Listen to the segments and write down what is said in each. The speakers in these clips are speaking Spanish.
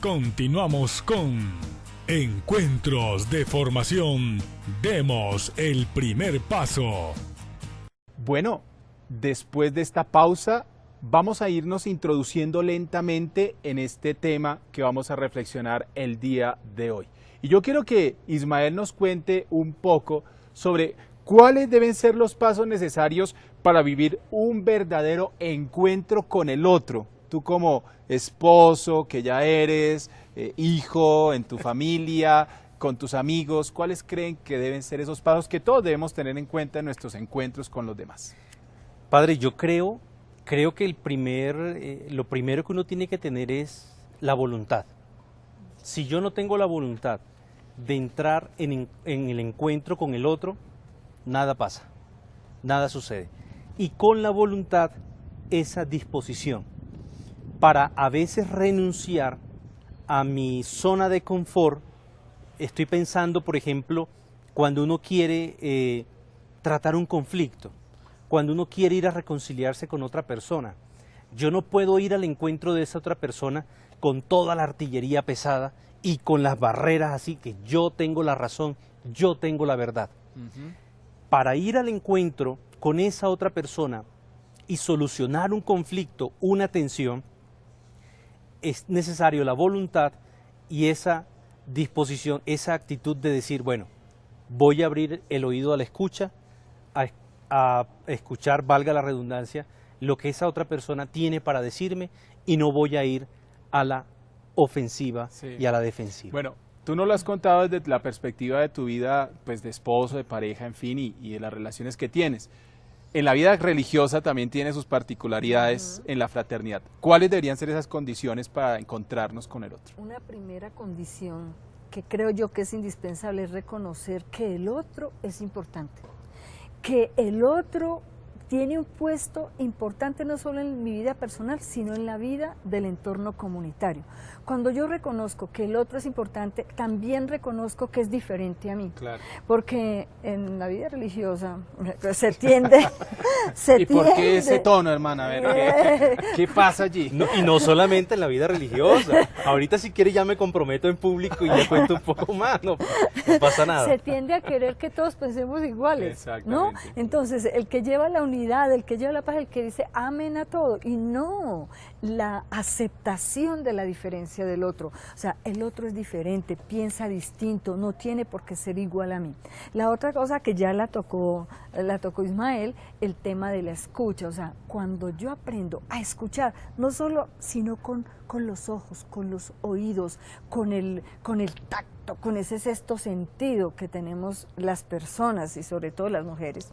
Continuamos con Encuentros de Formación. Demos el primer paso. Bueno, después de esta pausa, vamos a irnos introduciendo lentamente en este tema que vamos a reflexionar el día de hoy. Y yo quiero que Ismael nos cuente un poco sobre cuáles deben ser los pasos necesarios para vivir un verdadero encuentro con el otro. Tú como esposo, que ya eres, hijo, en tu familia, con tus amigos, ¿cuáles creen que deben ser esos pasos que todos debemos tener en cuenta en nuestros encuentros con los demás? Padre, yo creo que lo primero que uno tiene que tener es la voluntad. Si yo no tengo la voluntad de entrar en el encuentro con el otro, nada pasa, nada sucede. Y con la voluntad, esa disposición para a veces renunciar a mi zona de confort. Estoy pensando, por ejemplo, cuando uno quiere tratar un conflicto, cuando uno quiere ir a reconciliarse con otra persona. Yo no puedo ir al encuentro de esa otra persona con toda la artillería pesada y con las barreras así que yo tengo la razón, yo tengo la verdad. Para ir al encuentro con esa otra persona y solucionar un conflicto, una tensión, es necesario la voluntad y esa disposición, esa actitud de decir, bueno, voy a abrir el oído a la escucha, a escuchar, valga la redundancia, lo que esa otra persona tiene para decirme y no voy a ir a la ofensiva y a la defensiva. Bueno, tú nos lo has contado desde la perspectiva de tu vida, pues de esposo, de pareja, en fin, y de las relaciones que tienes. En la vida religiosa también tiene sus particularidades en la fraternidad. ¿Cuáles deberían ser esas condiciones para encontrarnos con el otro? Una primera condición que creo yo que es indispensable es reconocer que el otro es importante, que el otro tiene un puesto importante no solo en mi vida personal, sino en la vida del entorno comunitario. Cuando yo reconozco que el otro es importante, también reconozco que es diferente a mí. Claro. Porque en la vida religiosa se tiende... ¿Y por qué ese tono, hermana? A ver, ¿qué pasa allí? No, y no solamente en la vida religiosa. Ahorita si quiere ya me comprometo en público y le cuento un poco más, no pasa nada. Se tiende a querer que todos pensemos iguales, ¿no? Entonces, el que lleva la unidad, el que lleva la paz, el que dice amén a todo, y no la aceptación de la diferencia del otro. O sea, el otro es diferente, piensa distinto, no tiene por qué ser igual a mí. La otra cosa que ya la tocó Ismael, el tema de la escucha. O sea, cuando yo aprendo a escuchar, no solo, sino con los ojos, con los oídos, con el tacto, con ese sexto sentido que tenemos las personas y sobre todo las mujeres.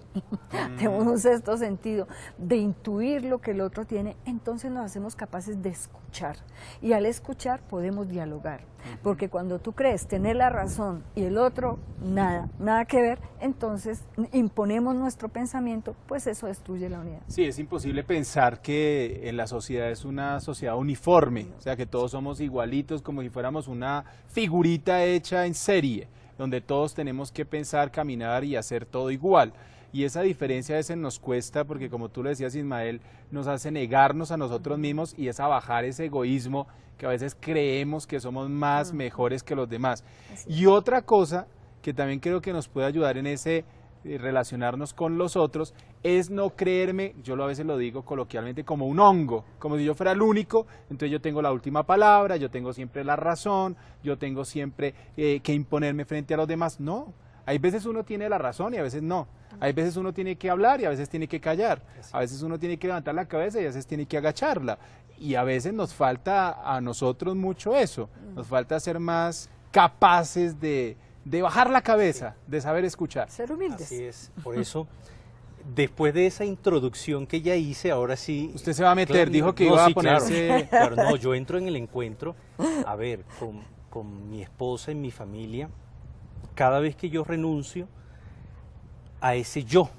Tenemos un sexto sentido de intuir lo que el otro tiene, entonces nos hacemos capaces de escuchar. Y al escuchar podemos dialogar. Porque cuando tú crees tener la razón y el otro nada que ver, entonces imponemos nuestro pensamiento, pues eso destruye la unidad. Sí, es imposible pensar que en la sociedad es una sociedad uniforme, o sea que todos somos igualitos como si fuéramos una figurita hecha en serie, donde todos tenemos que pensar, caminar y hacer todo igual. Y esa diferencia a veces nos cuesta porque, como tú lo decías, Ismael, nos hace negarnos a nosotros mismos y es a bajar ese egoísmo que a veces creemos que somos más mejores que los demás. Y otra cosa que también creo que nos puede ayudar en ese relacionarnos con los otros es no creerme, yo a veces lo digo coloquialmente, como un hongo, como si yo fuera el único, entonces yo tengo la última palabra, yo tengo siempre la razón, yo tengo siempre que imponerme frente a los demás. No, hay veces uno tiene la razón y a veces no. Hay veces uno tiene que hablar y a veces tiene que callar. A veces uno tiene que levantar la cabeza y a veces tiene que agacharla. Y a veces nos falta a nosotros mucho eso. Nos falta ser más capaces de bajar la cabeza, de saber escuchar. Ser humildes. Así es. Por eso, después de esa introducción que ya hice, ahora sí... Usted se va a meter, claro, dijo que iba a sí, ponerse... Claro, no, yo entro en el encuentro, a ver, con mi esposa y mi familia, cada vez que yo renuncio a ese yo,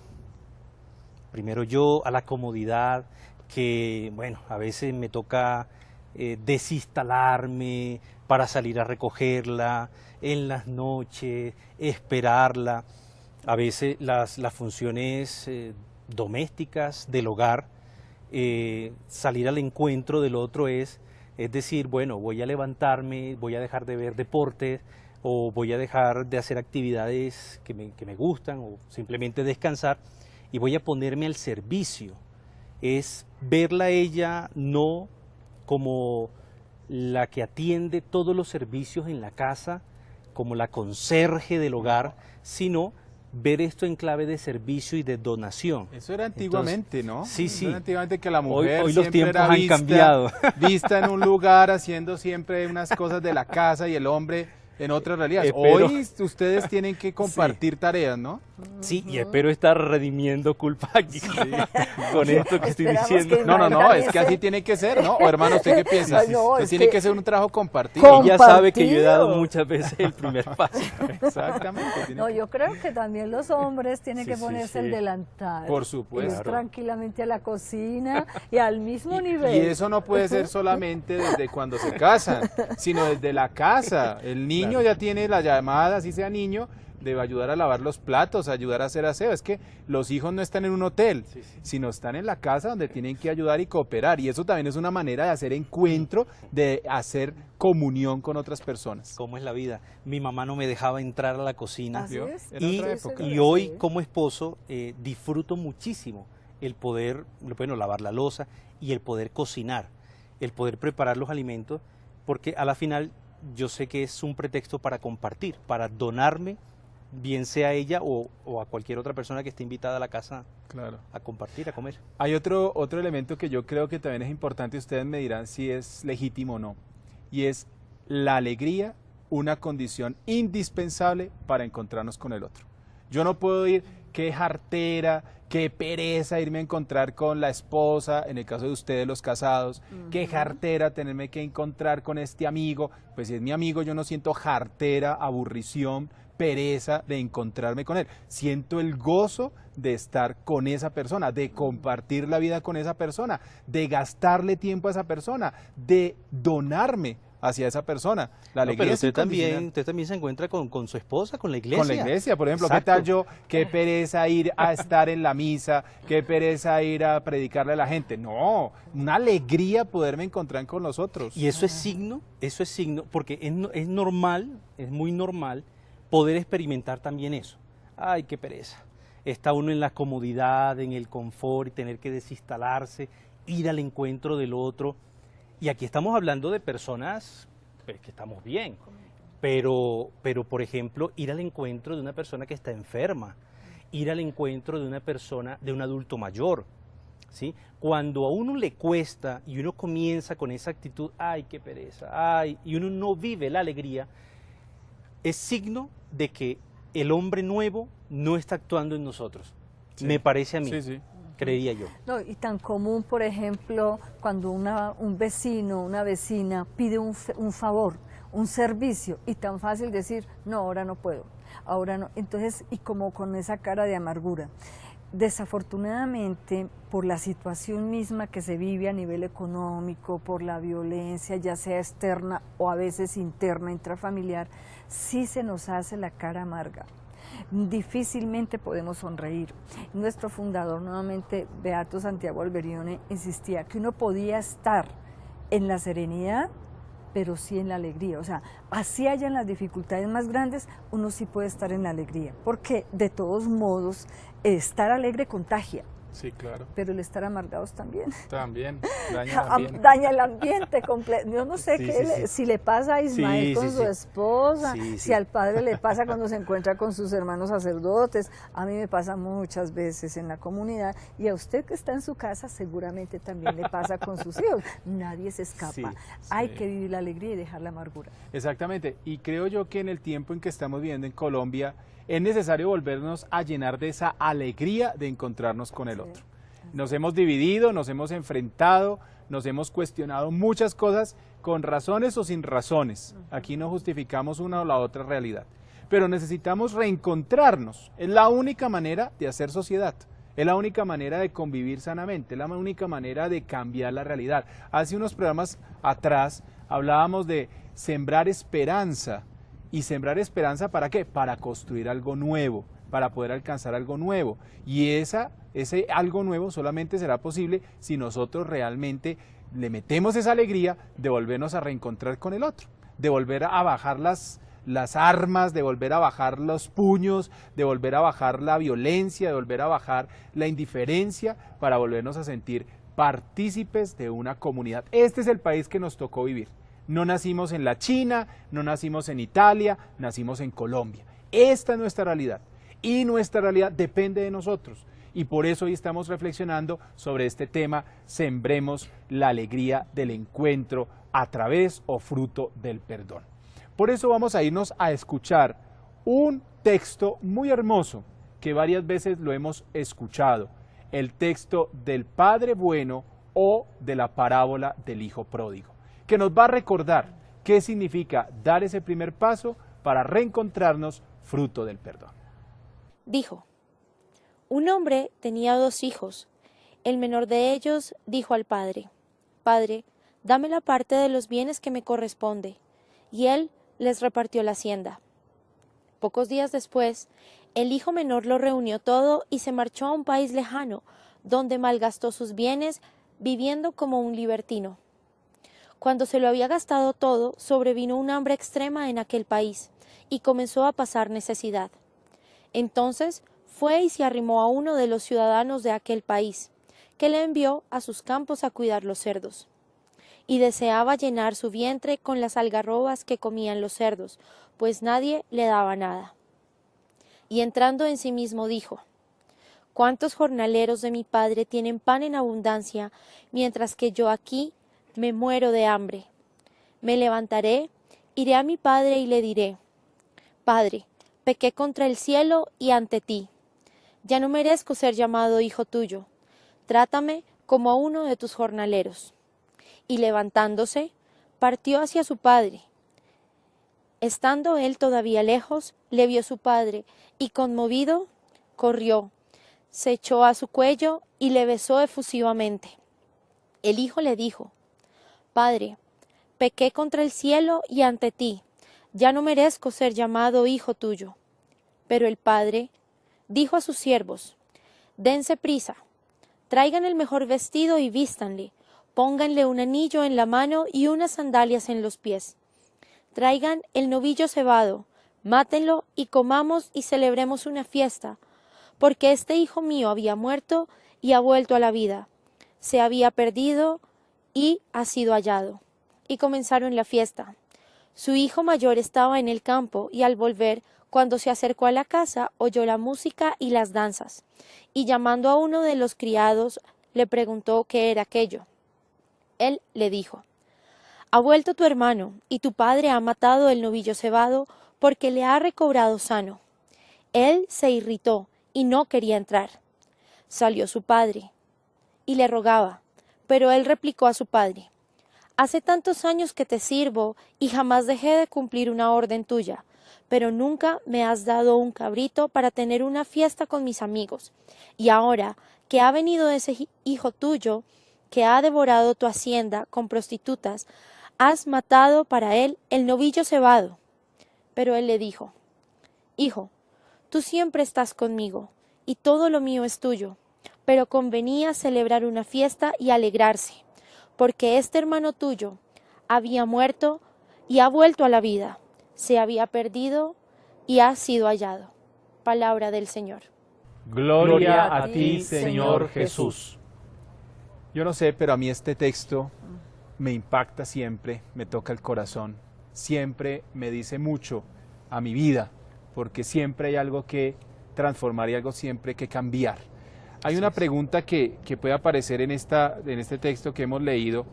primero yo, a la comodidad, que bueno, a veces me toca desinstalarme para salir a recogerla en las noches, esperarla, a veces las funciones domésticas del hogar, salir al encuentro del otro es Es decir, bueno, voy a levantarme, voy a dejar de ver deportes o voy a dejar de hacer actividades que me gustan o simplemente descansar y voy a ponerme al servicio. Es verla a ella no como la que atiende todos los servicios en la casa, como la conserje del hogar, sino ver esto en clave de servicio y de donación. Eso era antiguamente, ¿no? Sí, sí. Era antiguamente que la mujer hoy siempre los tiempos era han cambiado. vista en un lugar haciendo siempre unas cosas de la casa y el hombre en otras realidades. Hoy ustedes tienen que compartir tareas, ¿no? Sí, y espero estar redimiendo culpa aquí con esto que estoy diciendo. No, es que así tiene que ser, ¿no? O hermano, ¿usted qué piensa? Tiene que ser un trabajo compartido. Ella sabe que yo he dado muchas veces el primer paso. Exactamente. No, yo creo que también los hombres tienen que ponerse el delantal. Por supuesto. Ir tranquilamente a la cocina y al mismo nivel. Y eso no puede ser solamente desde cuando se casan, sino desde la casa. El niño ya tiene la llamada, así sea niño, de ayudar a lavar los platos, ayudar a hacer aseo. Es que los hijos no están en un hotel, sino están en la casa donde tienen que ayudar y cooperar. Y eso también es una manera de hacer encuentro, de hacer comunión con otras personas. ¿Cómo es la vida? Mi mamá no me dejaba entrar a la cocina. Así es. Y hoy, como esposo, disfruto muchísimo el poder, bueno, lavar la loza y el poder cocinar, el poder preparar los alimentos, porque a la final yo sé que es un pretexto para compartir, para donarme, bien sea ella o a cualquier otra persona que esté invitada a la casa a compartir, a comer. Hay otro elemento que yo creo que también es importante, ustedes me dirán si es legítimo o no, y es la alegría, una condición indispensable para encontrarnos con el otro. Yo no puedo ir, qué jartera, qué pereza irme a encontrar con la esposa, en el caso de ustedes los casados, qué jartera tenerme que encontrar con este amigo. Pues si es mi amigo yo no siento jartera, aburrición, pereza de encontrarme con él. Siento el gozo de estar con esa persona, de compartir la vida con esa persona, de gastarle tiempo a esa persona, de donarme hacia esa persona. La alegría pero es usted también se encuentra con su esposa, con la iglesia. Con la iglesia, por ejemplo. Exacto. ¿Qué tal yo? Qué pereza ir a estar en la misa, qué pereza ir a predicarle a la gente. No, una alegría poderme encontrar con los otros. Y eso es signo, porque es normal, es muy normal poder experimentar también eso. Ay, qué pereza. Está uno en la comodidad, en el confort y tener que desinstalarse, ir al encuentro del otro. Y aquí estamos hablando de personas pues, que estamos bien, pero por ejemplo, ir al encuentro de una persona que está enferma, ir al encuentro de una persona, de un adulto mayor, ¿sí? Cuando a uno le cuesta y uno comienza con esa actitud, ay, qué pereza, ay, y uno no vive la alegría, es signo de que el hombre nuevo no está actuando en nosotros. Sí. Me parece a mí. Sí. Creía yo. No, y tan común, por ejemplo, cuando un vecino, una vecina pide un favor, un servicio, y tan fácil decir, no, ahora no puedo, ahora no. Entonces, y como con esa cara de amargura. Desafortunadamente, por la situación misma que se vive a nivel económico, por la violencia, ya sea externa o a veces interna, intrafamiliar, sí se nos hace la cara amarga. Difícilmente podemos sonreír. Nuestro fundador, nuevamente, Beato Santiago Alberione, insistía que uno podía estar en la serenidad, pero sí en la alegría. O sea, así hayan las dificultades más grandes, uno sí puede estar en la alegría, porque de todos modos, estar alegre contagia. Sí, claro. Pero el estar amargados también. También, daña el ambiente. Daña el ambiente completo. Yo no sé si le pasa a Ismael con su esposa, si al padre le pasa cuando se encuentra con sus hermanos sacerdotes. A mí me pasa muchas veces en la comunidad, y a usted que está en su casa seguramente también le pasa con sus hijos. Nadie se escapa. Hay que vivir la alegría y dejar la amargura. Exactamente. Y creo yo que en el tiempo en que estamos viviendo en Colombia, es necesario volvernos a llenar de esa alegría de encontrarnos con el otro. Nos hemos dividido, nos hemos enfrentado, nos hemos cuestionado muchas cosas con razones o sin razones. Aquí no justificamos una o la otra realidad. Pero necesitamos reencontrarnos. Es la única manera de hacer sociedad. Es la única manera de convivir sanamente. Es la única manera de cambiar la realidad. Hace unos programas atrás hablábamos de sembrar esperanza. ¿Y sembrar esperanza para qué? Para construir algo nuevo, para poder alcanzar algo nuevo. Y ese algo nuevo solamente será posible si nosotros realmente le metemos esa alegría de volvernos a reencontrar con el otro, de volver a bajar las armas, de volver a bajar los puños, de volver a bajar la violencia, de volver a bajar la indiferencia, para volvernos a sentir partícipes de una comunidad. Este es el país que nos tocó vivir. No nacimos en la China, no nacimos en Italia, nacimos en Colombia. Esta es nuestra realidad y nuestra realidad depende de nosotros. Y por eso hoy estamos reflexionando sobre este tema: sembremos la alegría del encuentro a través o fruto del perdón. Por eso vamos a irnos a escuchar un texto muy hermoso que varias veces lo hemos escuchado, el texto del Padre Bueno o de la parábola del Hijo Pródigo, que nos va a recordar qué significa dar ese primer paso para reencontrarnos fruto del perdón. Dijo: un hombre tenía 2 hijos. El menor de ellos dijo al padre: Padre, dame la parte de los bienes que me corresponde. Y él les repartió la hacienda. Pocos días después, el hijo menor lo reunió todo y se marchó a un país lejano, donde malgastó sus bienes viviendo como un libertino. Cuando se lo había gastado todo, sobrevino un hambre extrema en aquel país y comenzó a pasar necesidad. Entonces fue y se arrimó a uno de los ciudadanos de aquel país, que le envió a sus campos a cuidar los cerdos. Y deseaba llenar su vientre con las algarrobas que comían los cerdos, pues nadie le daba nada. Y entrando en sí mismo dijo: ¿cuántos jornaleros de mi padre tienen pan en abundancia, mientras que yo aquí me muero de hambre? Me levantaré, iré a mi padre y le diré: Padre, pequé contra el cielo y ante ti. Ya no merezco ser llamado hijo tuyo. Trátame como a uno de tus jornaleros. Y levantándose, partió hacia su padre. Estando él todavía lejos, le vio su padre, y conmovido, corrió, se echó a su cuello y le besó efusivamente. El hijo le dijo: Padre, pequé contra el cielo y ante ti, ya no merezco ser llamado hijo tuyo. Pero el padre dijo a sus siervos: dense prisa, traigan el mejor vestido y vístanle, pónganle un anillo en la mano y unas sandalias en los pies. Traigan el novillo cebado, mátenlo y comamos y celebremos una fiesta, porque este hijo mío había muerto y ha vuelto a la vida, se había perdido y ha sido hallado. Y comenzaron la fiesta. Su hijo mayor estaba en el campo y al volver, cuando se acercó a la casa, oyó la música y las danzas, y llamando a uno de los criados, le preguntó qué era aquello. Él le dijo: ha vuelto tu hermano, y tu padre ha matado el novillo cebado, porque le ha recobrado sano. Él se irritó y no quería entrar. Salió su padre y le rogaba, pero él replicó a su padre: hace tantos años que te sirvo y jamás dejé de cumplir una orden tuya, pero nunca me has dado un cabrito para tener una fiesta con mis amigos. Y ahora que ha venido ese hijo tuyo, que ha devorado tu hacienda con prostitutas, has matado para él el novillo cebado. Pero él le dijo: hijo, tú siempre estás conmigo, y todo lo mío es tuyo, pero convenía celebrar una fiesta y alegrarse, porque este hermano tuyo había muerto y ha vuelto a la vida, se había perdido y ha sido hallado. Palabra del Señor. Gloria a ti, Señor Jesús. Yo no sé, pero a mí este texto me impacta siempre, me toca el corazón, siempre me dice mucho a mi vida, porque siempre hay algo que transformar y algo siempre que cambiar. Hay una pregunta que puede aparecer en este texto que hemos leído,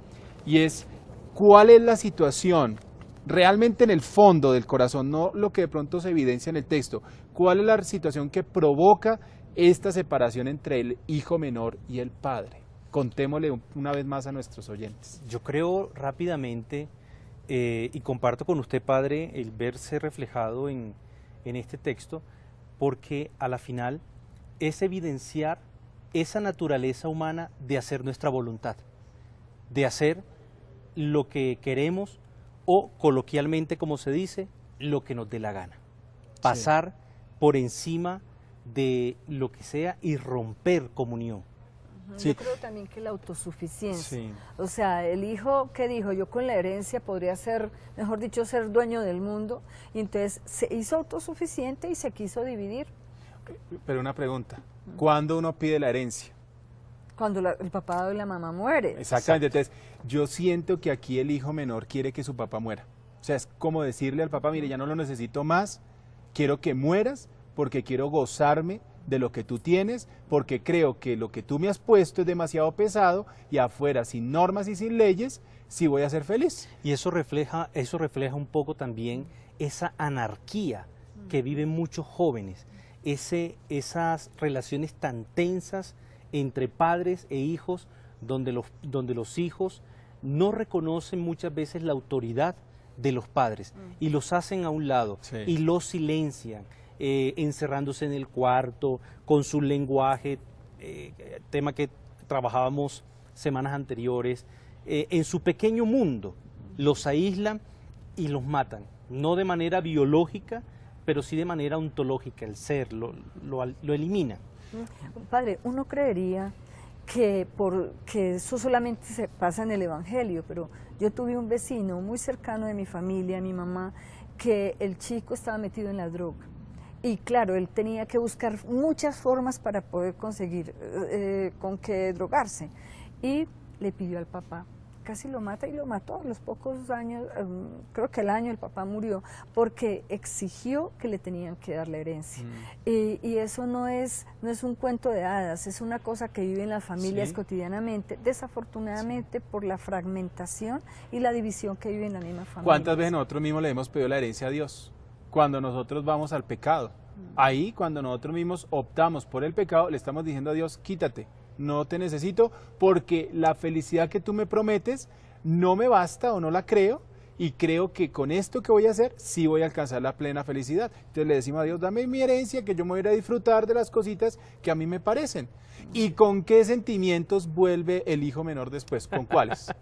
y es: ¿cuál es la situación realmente en el fondo del corazón, no lo que de pronto se evidencia en el texto? ¿Cuál es la situación que provoca esta separación entre el hijo menor y el padre? Contémosle una vez más a nuestros oyentes. Yo creo rápidamente, y comparto con usted, padre, el verse reflejado en este texto, porque a la final es evidenciar esa naturaleza humana de hacer nuestra voluntad, de hacer lo que queremos o, coloquialmente como se dice, lo que nos dé la gana. Pasar por encima de lo que sea y romper comunión. Sí. Yo creo también que la autosuficiencia. Sí. O sea, el hijo, ¿qué dijo? Yo con la herencia podría ser, mejor dicho, ser dueño del mundo. Y entonces se hizo autosuficiente y se quiso dividir. Pero una pregunta, ¿cuándo uno pide la herencia? Cuando el papá o la mamá muere. Exactamente, entonces yo siento que aquí el hijo menor quiere que su papá muera. O sea, es como decirle al papá, mire, ya no lo necesito más, quiero que mueras porque quiero gozarme de lo que tú tienes, porque creo que lo que tú me has puesto es demasiado pesado y afuera, sin normas y sin leyes, sí voy a ser feliz. Y eso refleja un poco también esa anarquía que viven muchos jóvenes, esas relaciones tan tensas entre padres e hijos, donde los hijos no reconocen muchas veces la autoridad de los padres y los hacen a un lado y los silencian, encerrándose en el cuarto, con su lenguaje, tema que trabajábamos semanas anteriores, en su pequeño mundo, los aíslan y los matan, no de manera biológica, pero sí de manera ontológica, el ser, lo elimina. Padre, uno creería que eso solamente se pasa en el Evangelio, pero yo tuve un vecino muy cercano de mi familia, mi mamá, que el chico estaba metido en la droga. Y claro, él tenía que buscar muchas formas para poder conseguir con qué drogarse. Y le pidió al papá, casi lo mata y lo mató a los pocos años, creo que el año el papá murió, porque exigió que le tenían que dar la herencia. Y eso no es un cuento de hadas, es una cosa que viven las familias cotidianamente, desafortunadamente por la fragmentación y la división que viven en la misma familia. ¿Cuántas veces nosotros mismos le hemos pedido la herencia a Dios? Cuando nosotros vamos al pecado. Ahí, cuando nosotros mismos optamos por el pecado, le estamos diciendo a Dios, quítate. No te necesito porque la felicidad que tú me prometes no me basta o no la creo y creo que con esto que voy a hacer sí voy a alcanzar la plena felicidad. Entonces le decimos a Dios, dame mi herencia que yo me voy a ir a disfrutar de las cositas que a mí me parecen. ¿Y con qué sentimientos vuelve el hijo menor después? ¿Con cuáles?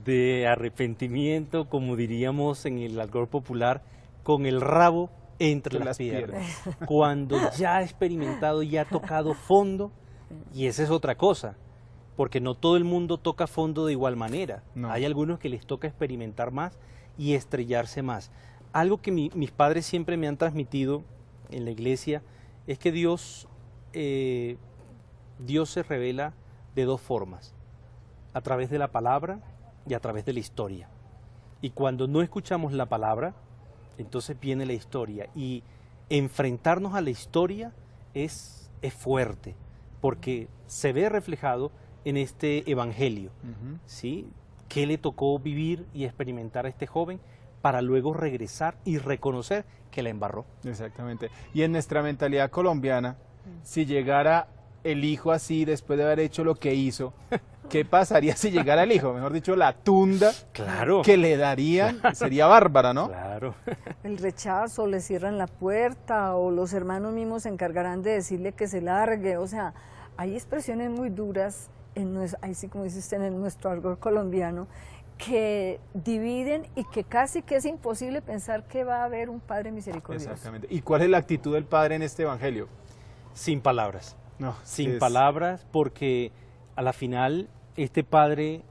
De arrepentimiento, como diríamos en el argot popular, con el rabo entre las piernas. Cuando ya ha experimentado y ha tocado fondo. Y esa es otra cosa, porque no todo el mundo toca fondo de igual manera. No. Hay algunos que les toca experimentar más y estrellarse más. Algo que mis padres siempre me han transmitido en la iglesia es que Dios se revela de dos formas, a través de la palabra y a través de la historia. Y cuando no escuchamos la palabra, entonces viene la historia. Y enfrentarnos a la historia es fuerte, porque se ve reflejado en este evangelio, ¿sí? ¿Qué le tocó vivir y experimentar a este joven para luego regresar y reconocer que la embarró? Exactamente. Y en nuestra mentalidad colombiana, si llegara el hijo así después de haber hecho lo que hizo, ¿qué pasaría si llegara el hijo? Mejor dicho, la tunda que le darían sería bárbara, ¿no? Claro. El rechazo, le cierran la puerta o los hermanos mismos se encargarán de decirle que se largue. O sea, hay expresiones muy duras, ahí sí como dice usted, en nuestro argot colombiano, que dividen y que casi que es imposible pensar que va a haber un Padre misericordioso. Exactamente. ¿Y cuál es la actitud del Padre en este evangelio? Sin palabras. No, sin palabras, porque a la final este Padre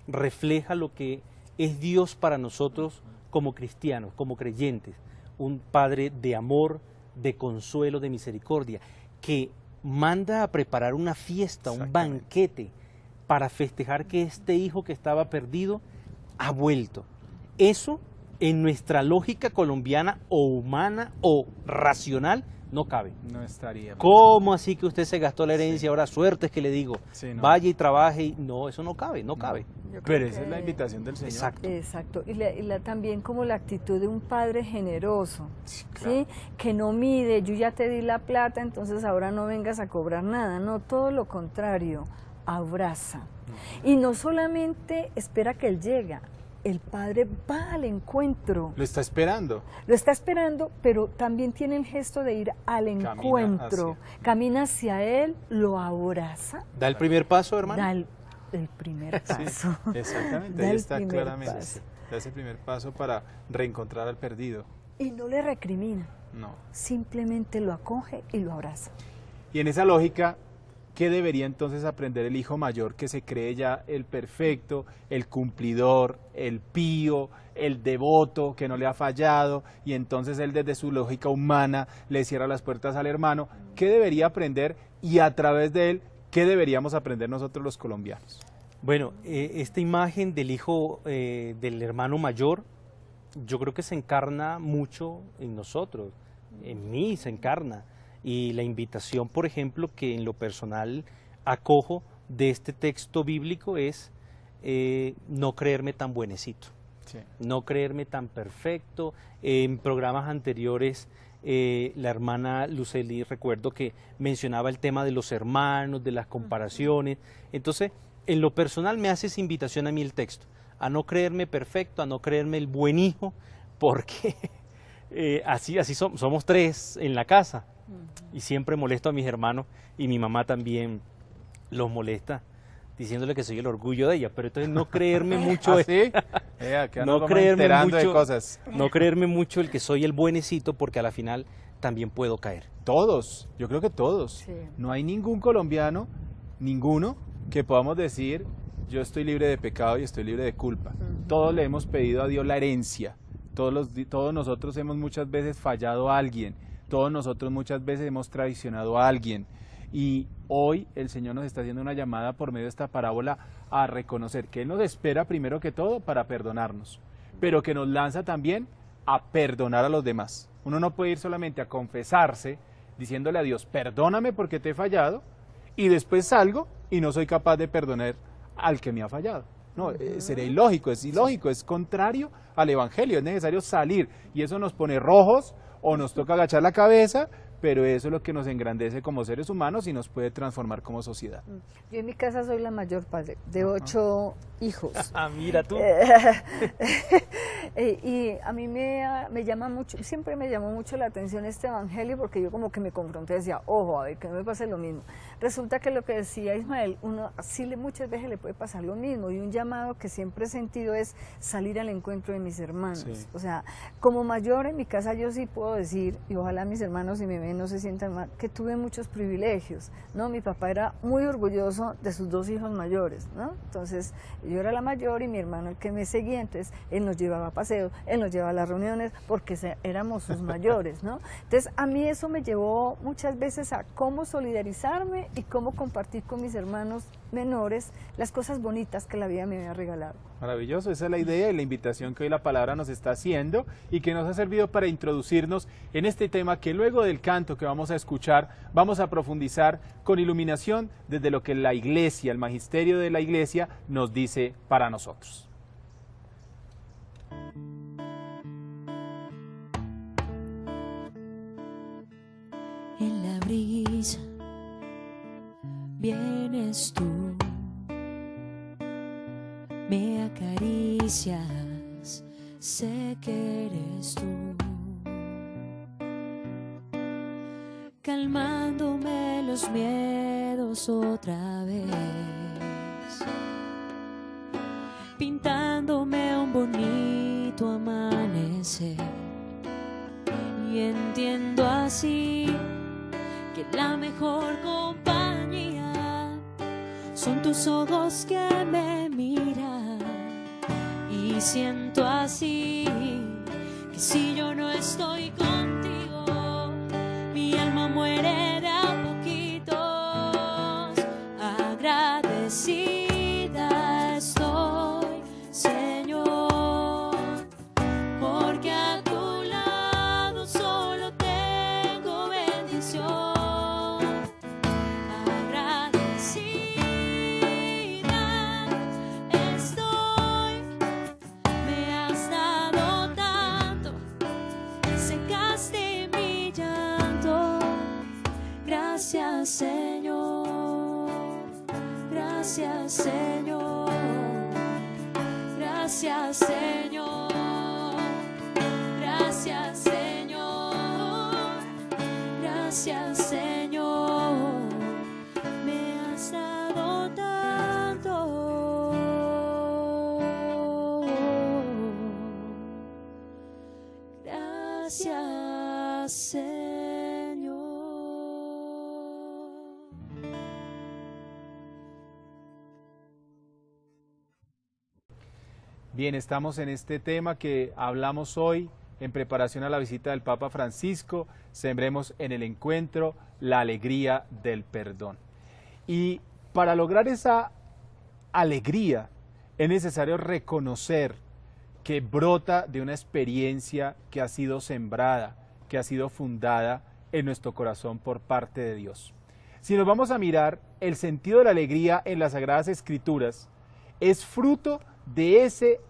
refleja lo que es Dios para nosotros como cristianos, como creyentes. Un Padre de amor, de consuelo, de misericordia, que manda a preparar una fiesta, un banquete, para festejar que este hijo que estaba perdido ha vuelto. Eso en nuestra lógica colombiana o humana o racional no cabe. No estaría. ¿Cómo así que usted se gastó la herencia? Ahora suerte es que le digo, vaya y trabaje. No, eso no cabe, no cabe. Pero esa es la invitación del Señor. Exacto. Exacto. Y también como la actitud de un padre generoso, sí, claro. ¿sí? Que no mide, yo ya te di la plata, entonces ahora no vengas a cobrar nada. No, todo lo contrario, abraza. Y no solamente espera que él llegue, el padre va al encuentro. Lo está esperando. Lo está esperando, pero también tiene el gesto de ir al encuentro. Camina hacia él, lo abraza. ¿Da el primer paso, hermano? Da el primer paso. Sí, exactamente, ahí está claramente. Da ese primer paso para reencontrar al perdido. Y no le recrimina. No. Simplemente lo acoge y lo abraza. Y en esa lógica, ¿qué debería entonces aprender el hijo mayor que se cree ya el perfecto, el cumplidor, el pío, el devoto, que no le ha fallado, y entonces él desde su lógica humana le cierra las puertas al hermano? ¿Qué debería aprender y a través de él, qué deberíamos aprender nosotros los colombianos? Bueno, esta imagen del hijo, del hermano mayor, yo creo que se encarna mucho en nosotros, en mí se encarna. Y la invitación, por ejemplo, que en lo personal acojo de este texto bíblico es no creerme tan buenecito, sí, no creerme tan perfecto. En programas anteriores, la hermana Lucely, recuerdo que mencionaba el tema de los hermanos, de las comparaciones. Entonces, en lo personal me hace esa invitación a mí el texto, a no creerme perfecto, a no creerme el buen hijo, porque así somos tres en la casa. Y siempre molesto a mis hermanos y mi mamá también los molesta diciéndole que soy el orgullo de ella, pero entonces no creerme mucho no creerme mucho el que soy el buenecito, porque a la final también puedo caer. Todos, yo creo que todos. Sí. No hay ningún colombiano, ninguno, que podamos decir yo estoy libre de pecado y estoy libre de culpa. Todos le hemos pedido a Dios la herencia, todos nosotros hemos muchas veces fallado a alguien. Todos nosotros muchas veces hemos traicionado a alguien, y hoy el Señor nos está haciendo una llamada por medio de esta parábola a reconocer que Él nos espera primero que todo para perdonarnos, pero que nos lanza también a perdonar a los demás. Uno no puede ir solamente a confesarse diciéndole a Dios, perdóname porque te he fallado, y después salgo y no soy capaz de perdonar al que me ha fallado. No, sería ilógico, es contrario al Evangelio. Es necesario salir, y eso nos pone rojos o nos toca agachar la cabeza, pero eso es lo que nos engrandece como seres humanos y nos puede transformar como sociedad. Yo en mi casa soy la mayor, padre, de 8 hijos. Mira tú. Y a mí me llama mucho, siempre me llamó mucho la atención este evangelio, porque yo como que me confronté y decía, ojo, a ver, que no me pase lo mismo. Resulta que lo que decía Ismael, uno así muchas veces le puede pasar lo mismo, y un llamado que siempre he sentido es salir al encuentro de mis hermanos. Sí. O sea, como mayor en mi casa yo sí puedo decir, y ojalá mis hermanos si me ven no se sientan mal, que tuve muchos privilegios, ¿no? Mi papá era muy orgulloso de sus 2 hijos mayores, ¿no? Entonces yo era la mayor y mi hermano el que me seguía, entonces él nos llevaba a paseos, él nos llevaba a las reuniones porque éramos sus mayores, ¿no? Entonces a mí eso me llevó muchas veces a cómo solidarizarme y cómo compartir con mis hermanos menores las cosas bonitas que la vida me había regalado. Maravilloso, esa es la idea y la invitación que hoy la palabra nos está haciendo y que nos ha servido para introducirnos en este tema que luego del canto que vamos a escuchar vamos a profundizar con iluminación desde lo que la Iglesia, el magisterio de la Iglesia nos dice para nosotros. En la brisa vienes tú, me acaricias, sé que eres tú, calmándome los miedos otra vez, pintándome un bonito amanecer, y entiendo así que la mejor compañía son tus ojos que me miran, y siento así que si yo no estoy contigo, mi alma muere de a poquitos. Agradecida estoy, Señor, porque a tu lado solo tengo bendición. Gracias, Señor, gracias, Señor, gracias, Señor, gracias, Señor, gracias, Señor, me has dado tanto. Gracias, Señor. Bien, estamos en este tema que hablamos hoy en preparación a la visita del Papa Francisco. Sembremos en el encuentro la alegría del perdón. Y para lograr esa alegría es necesario reconocer que brota de una experiencia que ha sido sembrada, que ha sido fundada en nuestro corazón por parte de Dios. Si nos vamos a mirar, el sentido de la alegría en las Sagradas Escrituras es fruto de ese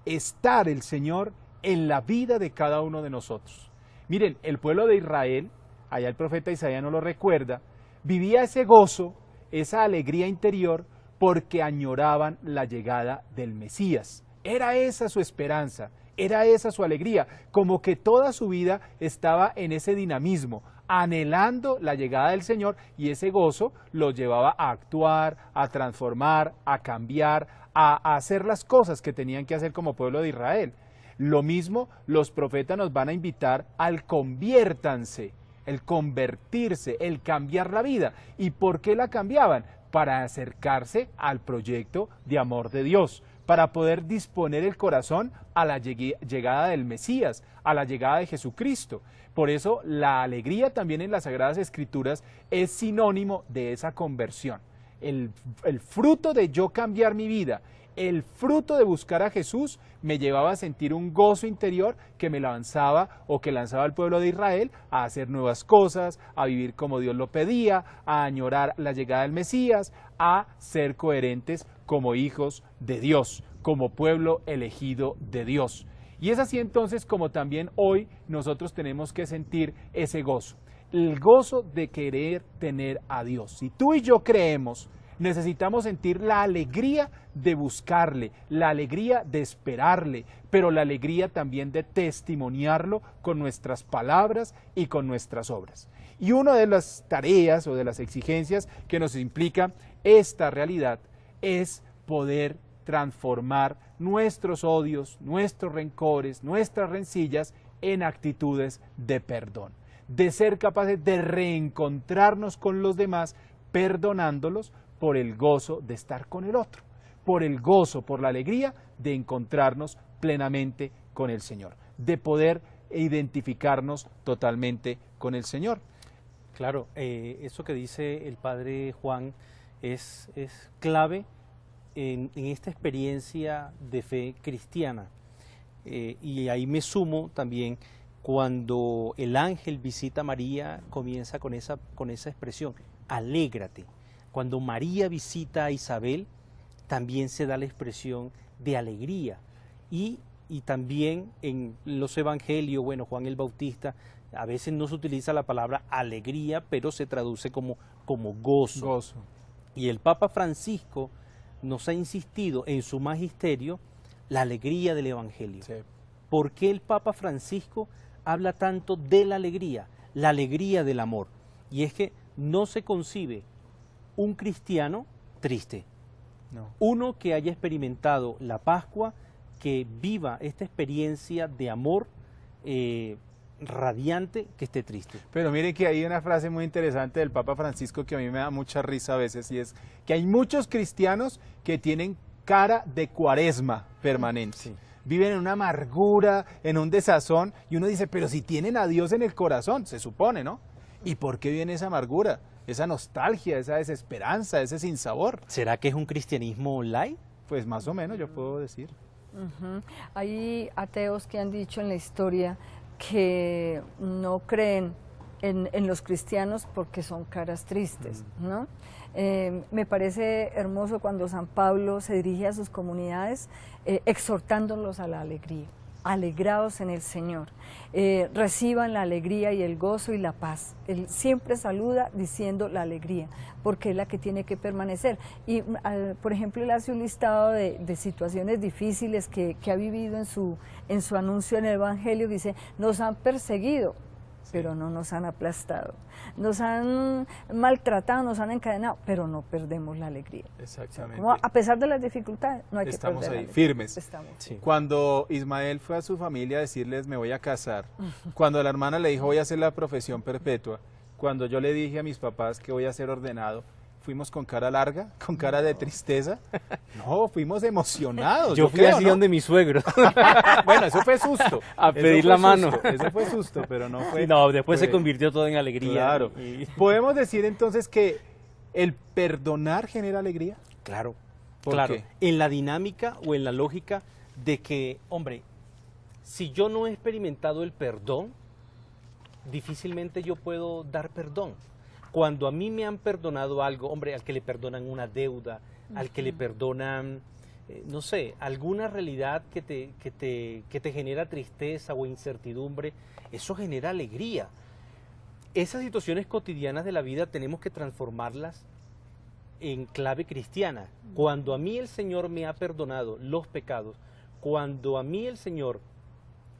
estar el Señor en la vida de cada uno de nosotros. Miren, el pueblo de Israel, allá el profeta Isaías nos lo recuerda, vivía ese gozo, esa alegría interior, porque añoraban la llegada del Mesías. Era esa su esperanza, era esa su alegría, como que toda su vida estaba en ese dinamismo, anhelando la llegada del Señor, y ese gozo los llevaba a actuar, a transformar, a cambiar, a hacer las cosas que tenían que hacer como pueblo de Israel. Lo mismo los profetas nos van a invitar al conviértanse, el convertirse, el cambiar la vida. ¿Y por qué la cambiaban? Para acercarse al proyecto de amor de Dios, para poder disponer el corazón a la llegada del Mesías, a la llegada de Jesucristo. Por eso la alegría también en las Sagradas Escrituras es sinónimo de esa conversión. El fruto de yo cambiar mi vida, el fruto de buscar a Jesús me llevaba a sentir un gozo interior que me lanzaba o que lanzaba al pueblo de Israel a hacer nuevas cosas, a vivir como Dios lo pedía, a añorar la llegada del Mesías, a ser coherentes como hijos de Dios, como pueblo elegido de Dios. Y es así entonces como también hoy nosotros tenemos que sentir ese gozo, el gozo de querer tener a Dios. Si tú y yo creemos, necesitamos sentir la alegría de buscarle, la alegría de esperarle, pero la alegría también de testimoniarlo con nuestras palabras y con nuestras obras. Y una de las tareas o de las exigencias que nos implica esta realidad es poder transformar nuestros odios, nuestros rencores, nuestras rencillas en actitudes de perdón, de ser capaces de reencontrarnos con los demás, perdonándolos por el gozo de estar con el otro, por el gozo, por la alegría de encontrarnos plenamente con el Señor, de poder identificarnos totalmente con el Señor. Claro, eso que dice el Padre Juan es clave en esta experiencia de fe cristiana. Y ahí me sumo también cuando el ángel visita a María, comienza con esa expresión, alégrate. Cuando María visita a Isabel, también se da la expresión de alegría. Y también en los evangelios, bueno, Juan el Bautista, a veces no se utiliza la palabra alegría, pero se traduce como gozo. Y el Papa Francisco nos ha insistido en su magisterio la alegría del Evangelio. Sí. ¿Por qué el Papa Francisco habla tanto de la alegría del amor? Y es que no se concibe un cristiano triste. No. Uno que haya experimentado la Pascua, que viva esta experiencia de amor radiante, que esté triste. Pero miren que hay una frase muy interesante del Papa Francisco que a mí me da mucha risa a veces, y es que hay muchos cristianos que tienen cara de cuaresma permanente. Sí. Viven en una amargura, en un desazón, y uno dice, pero si tienen a Dios en el corazón, se supone, ¿no? ¿Y por qué viene esa amargura, esa nostalgia, esa desesperanza, ese sinsabor? ¿Será que es un cristianismo light? Pues más o menos yo puedo decir. Hay ateos que han dicho en la historia que no creen en los cristianos porque son caras tristes, ¿no? Me parece hermoso cuando San Pablo se dirige a sus comunidades exhortándolos a la alegría. Alegraos en el Señor, reciban la alegría y el gozo y la paz. Él siempre saluda diciendo la alegría, porque es la que tiene que permanecer. Y, por ejemplo, él hace un listado de situaciones difíciles que ha vivido en su anuncio en el Evangelio. Dice, nos han perseguido, pero no nos han aplastado. Nos han maltratado, nos han encadenado, pero no perdemos la alegría. Exactamente. Como a pesar de las dificultades, no hay que perder la alegría. Firmes. Sí. Cuando Ismael fue a su familia a decirles, me voy a casar, cuando la hermana le dijo, voy a hacer la profesión perpetua, cuando yo le dije a mis papás que voy a ser ordenado, fuimos con cara larga, con cara de tristeza. No, fuimos emocionados. Yo fui así donde mi suegro. Bueno, eso fue susto. A pedir la mano. Eso fue susto, pero no fue... No, después se convirtió todo en alegría. Claro. ¿Podemos decir entonces que el perdonar genera alegría? Claro, ¿Por claro. qué? En la dinámica o en la lógica de que, hombre, si yo no he experimentado el perdón, difícilmente yo puedo dar perdón. Cuando a mí me han perdonado algo, hombre, al que le perdonan una deuda, al que le perdonan, no sé, alguna realidad que te genera tristeza o incertidumbre, eso genera alegría. Esas situaciones cotidianas de la vida tenemos que transformarlas en clave cristiana. Cuando a mí el Señor me ha perdonado los pecados, cuando a mí el Señor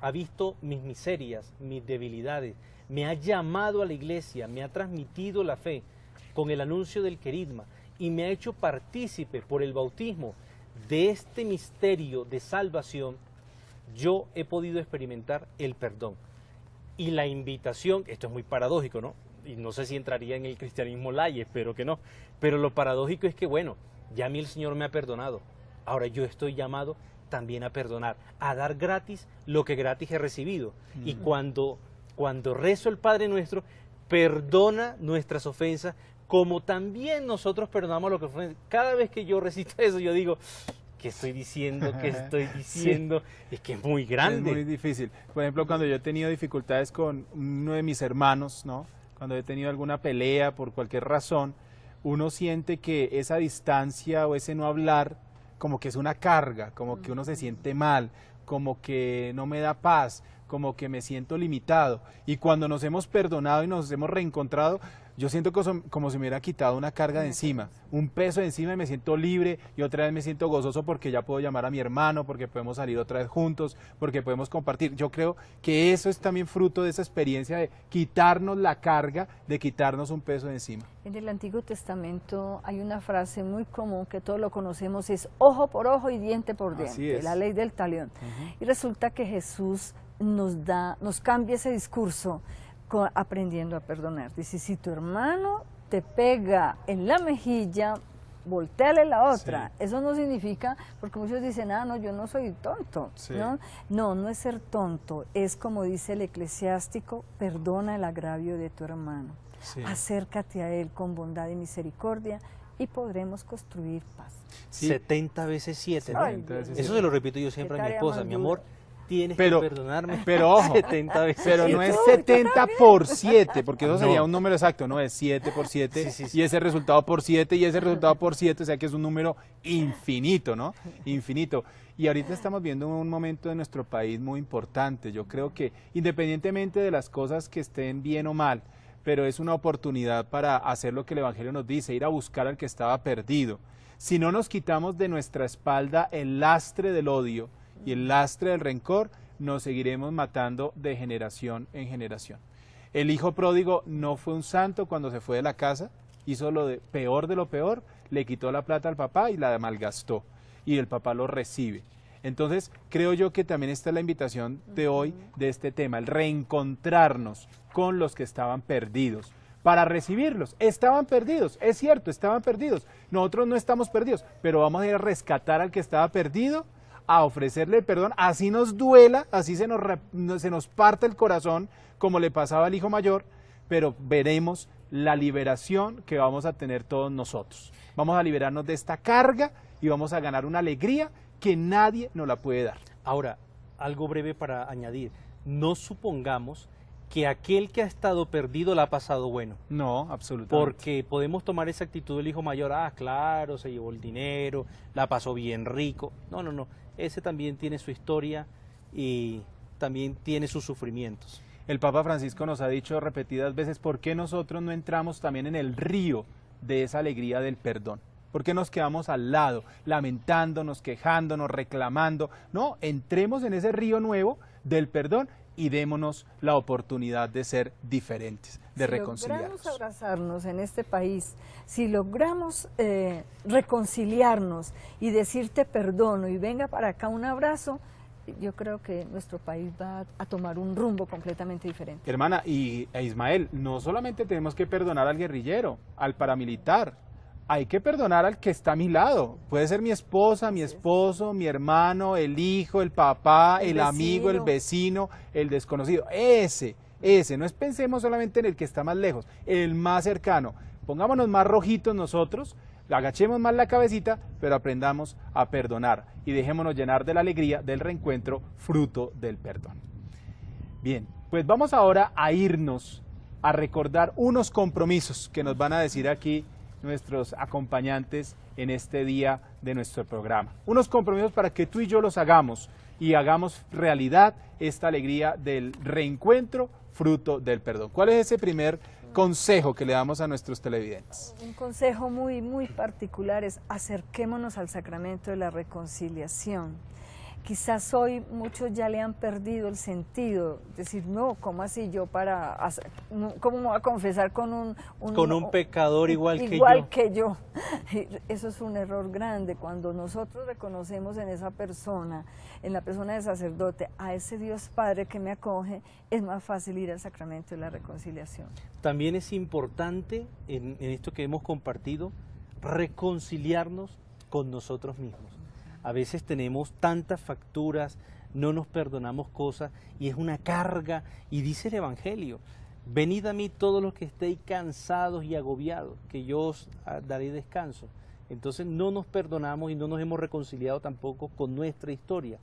ha visto mis miserias, mis debilidades, me ha llamado a la iglesia, me ha transmitido la fe con el anuncio del querigma y me ha hecho partícipe por el bautismo de este misterio de salvación, yo he podido experimentar el perdón. Y la invitación, esto es muy paradójico, ¿no? Y no sé si entraría en el cristianismo light, espero que no, pero lo paradójico es que, bueno, ya a mí el Señor me ha perdonado, ahora yo estoy llamado también a perdonar, a dar gratis lo que gratis he recibido. Y cuando rezo el Padre Nuestro, perdona nuestras ofensas, como también nosotros perdonamos lo que ofende. Cada vez que yo recito eso, yo digo, ¿qué estoy diciendo? ¿Qué estoy diciendo? Sí. Es que es muy grande. Es muy difícil. Por ejemplo, cuando yo he tenido dificultades con uno de mis hermanos, ¿no? Cuando he tenido alguna pelea por cualquier razón, uno siente que esa distancia o ese no hablar como que es una carga, como que uno se siente mal, como que no me da paz, como que me siento limitado. Y cuando nos hemos perdonado y nos hemos reencontrado, yo siento como si me hubiera quitado una carga de encima, un peso de encima, y me siento libre, y otra vez me siento gozoso porque ya puedo llamar a mi hermano, porque podemos salir otra vez juntos, porque podemos compartir. Yo creo que eso es también fruto de esa experiencia de quitarnos la carga, de quitarnos un peso de encima. En el Antiguo Testamento hay una frase muy común que todos lo conocemos, es ojo por ojo y diente por diente, la ley del talión. Y resulta que Jesús nos cambia ese discurso aprendiendo a perdonar. Dice, si tu hermano te pega en la mejilla, voltéale la otra. Sí. Eso no significa, porque muchos dicen, no, yo no soy tonto. Sí. No es ser tonto, es como dice el eclesiástico, perdona el agravio de tu hermano. Sí. Acércate a él con bondad y misericordia y podremos construir paz. Sí. 70 veces 7. Eso se lo repito yo siempre a mi esposa, mi amor. Tienes que perdonarme. Pero ojo, 70 veces. Pero no es 70 por 7, porque eso sería un número exacto, no es 7 por 7, y ese resultado por 7, y ese resultado por 7, o sea que es un número infinito, ¿no? Infinito. Y ahorita estamos viendo un momento de nuestro país muy importante. Yo creo que independientemente de las cosas que estén bien o mal, pero es una oportunidad para hacer lo que el Evangelio nos dice, ir a buscar al que estaba perdido. Si no nos quitamos de nuestra espalda el lastre del odio y el lastre del rencor, nos seguiremos matando de generación en generación. El hijo pródigo no fue un santo cuando se fue de la casa, hizo lo peor de lo peor, le quitó la plata al papá y la malgastó, y el papá lo recibe. Entonces, creo yo que también está la invitación de hoy de este tema, el reencontrarnos con los que estaban perdidos, para recibirlos. Estaban perdidos, es cierto, estaban perdidos. Nosotros no estamos perdidos, pero vamos a ir a rescatar al que estaba perdido, a ofrecerle el perdón, así nos duela, así se nos parte el corazón, como le pasaba al hijo mayor, pero veremos la liberación que vamos a tener todos nosotros. Vamos a liberarnos de esta carga y vamos a ganar una alegría que nadie nos la puede dar. Ahora, algo breve para añadir. No supongamos que aquel que ha estado perdido la ha pasado bueno. No, absolutamente. Porque podemos tomar esa actitud del hijo mayor, claro, se llevó el dinero, la pasó bien rico. No. Ese también tiene su historia y también tiene sus sufrimientos. El Papa Francisco nos ha dicho repetidas veces, ¿por qué nosotros no entramos también en el río de esa alegría del perdón? ¿Por qué nos quedamos al lado, lamentándonos, quejándonos, reclamando? No, entremos en ese río nuevo del perdón y démonos la oportunidad de ser diferentes, de reconciliarnos. Si logramos abrazarnos en este país, si logramos reconciliarnos y decirte perdono y venga para acá un abrazo, yo creo que nuestro país va a tomar un rumbo completamente diferente. Hermana, y Ismael, no solamente tenemos que perdonar al guerrillero, al paramilitar, hay que perdonar al que está a mi lado. Puede ser mi esposa, mi esposo, mi hermano, el hijo, el papá, el amigo, el vecino, el desconocido. Ese, no pensemos solamente en el que está más lejos, el más cercano. Pongámonos más rojitos nosotros, agachemos más la cabecita, pero aprendamos a perdonar y dejémonos llenar de la alegría del reencuentro, fruto del perdón. Bien, pues vamos ahora a irnos a recordar unos compromisos que nos van a decir aquí nuestros acompañantes en este día de nuestro programa. Unos compromisos para que tú y yo los hagamos y hagamos realidad esta alegría del reencuentro fruto del perdón. ¿Cuál es ese primer consejo que le damos a nuestros televidentes? Un consejo muy particular es acerquémonos al sacramento de la reconciliación. Quizás hoy muchos ya le han perdido el sentido, decir, no, ¿cómo así yo cómo me voy a confesar con un pecador igual que yo? Eso es un error grande. Cuando nosotros reconocemos en esa persona, en la persona del sacerdote, a ese Dios Padre que me acoge, es más fácil ir al sacramento de la reconciliación. También es importante, en esto que hemos compartido, reconciliarnos con nosotros mismos. A veces tenemos tantas facturas, no nos perdonamos cosas y es una carga. Y dice el Evangelio, venid a mí todos los que estéis cansados y agobiados, que yo os daré descanso. Entonces no nos perdonamos y no nos hemos reconciliado tampoco con nuestra historia.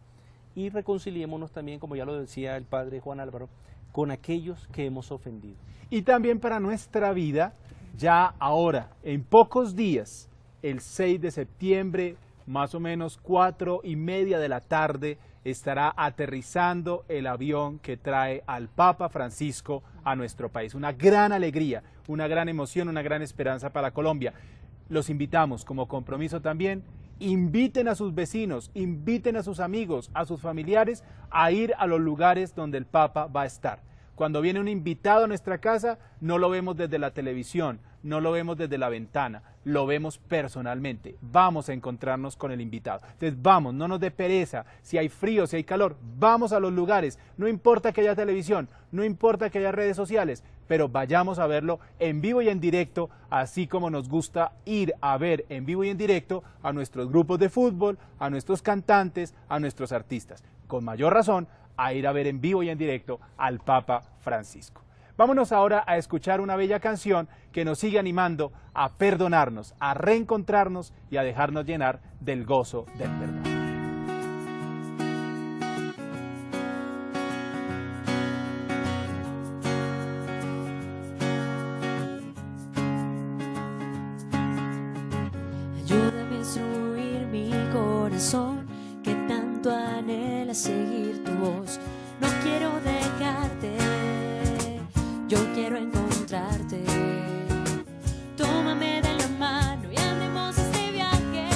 Y reconciliémonos también, como ya lo decía el padre Juan Álvaro, con aquellos que hemos ofendido. Y también para nuestra vida, ya ahora, en pocos días, el 6 de septiembre, más o menos 4:30 de la tarde, estará aterrizando el avión que trae al Papa Francisco a nuestro país. Una gran alegría, una gran emoción, una gran esperanza para Colombia. Los invitamos como compromiso también, inviten a sus vecinos, inviten a sus amigos, a sus familiares a ir a los lugares donde el Papa va a estar. Cuando viene un invitado a nuestra casa, no lo vemos desde la televisión, no lo vemos desde la ventana, lo vemos personalmente. Vamos a encontrarnos con el invitado. Entonces vamos, no nos dé pereza, si hay frío, si hay calor, vamos a los lugares. No importa que haya televisión, no importa que haya redes sociales, pero vayamos a verlo en vivo y en directo, así como nos gusta ir a ver en vivo y en directo a nuestros grupos de fútbol, a nuestros cantantes, a nuestros artistas. Con mayor razón, a ir a ver en vivo y en directo al Papa Francisco. Vámonos ahora a escuchar una bella canción que nos sigue animando a perdonarnos, a reencontrarnos y a dejarnos llenar del gozo del perdón. Ayúdame a instruir mi corazón que tanto anhela seguir tu voz. No quiero dejarte, yo quiero encontrarte. Tómame de la mano y andemos este viaje.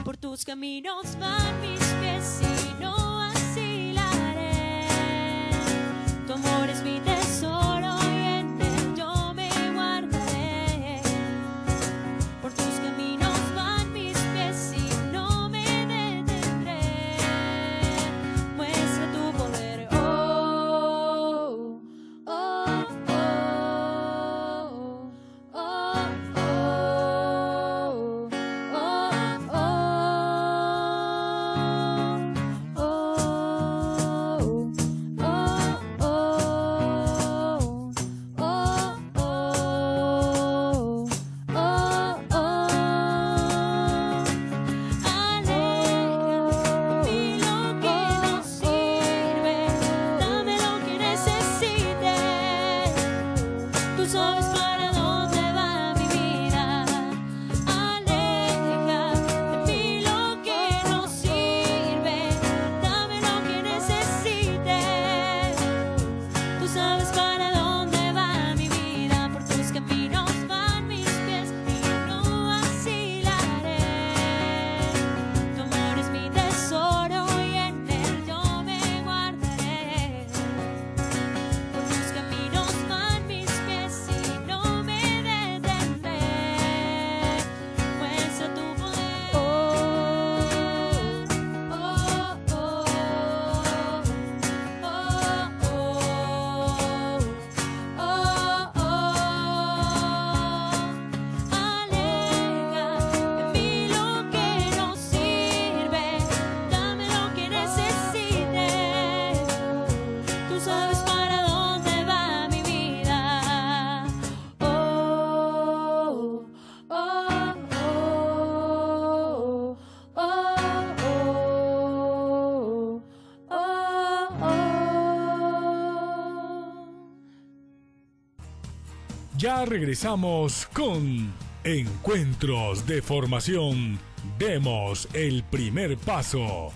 Por tus caminos van mis pies y no vacilaré. Tu amor es mi tesoro y en él yo me guardaré. Por tus caminos van mis pies y no me detendré. Muestra tu poder, oh, oh, oh, oh, oh, oh, oh. Ya regresamos con Encuentros de Formación. Demos el primer paso.